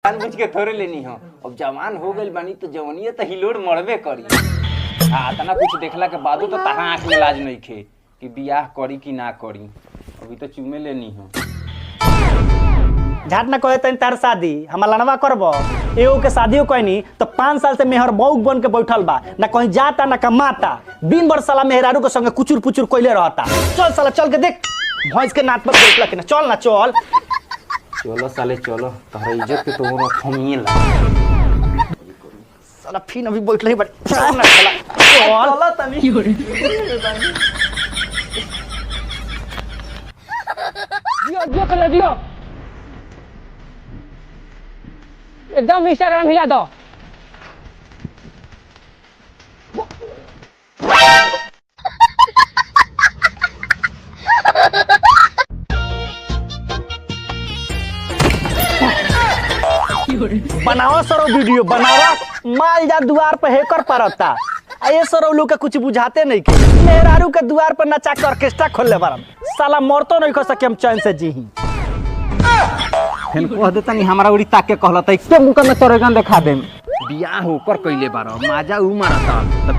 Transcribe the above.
जानबूझ के थोड़े लेनी हो। अब जवान हो गइल बानी तो जवनिया तो हिलोड़ मरबे करी। हाँ तना कुछ देखला के बादो तो तहां आँख में लाज नहीं खे कि बियाह करी कि ना करी। अभी तो चुमे लेनी हो। झाट ना कहे तन तार शादी हमार लड़वा करबो। एगो के शादियों कहनी तो 5 साल से मेहर मौक बन के बैठल बा, ना कहीं जाता ना कमाता। दिन भर साला मेहरारू के संगे कुचुर पुचुर कइले रहता। चल साला चल के देख भैंस के नाथ पर बैठला के ना। चल ना चल। चलो साले चलो, तोहरा इज्जत के तो खमिए ला। साला फिर अभी बैठले बड़। चल ना साला चल। चल तनी दियो कर दियो एकदम इंस्टाग्राम हिला दो। बनाओ सरो वीडियो बनाओ। माल जा द्वार पे हैकर परता। ये सरो लोग के कुछ बुझाते नहीं के। मेहरारू के द्वार पर नचा के ऑर्केस्ट्रा खोल ले बारम। साला मरतो नहीं खो सके हम चैन से जी ही। फेन कह देता नहीं हमारा उड़ी ताक के कहलता एकदम मुका में तोरे गन दिखा देम। बियाह ऊपर कइले बारो माजा उ मारता।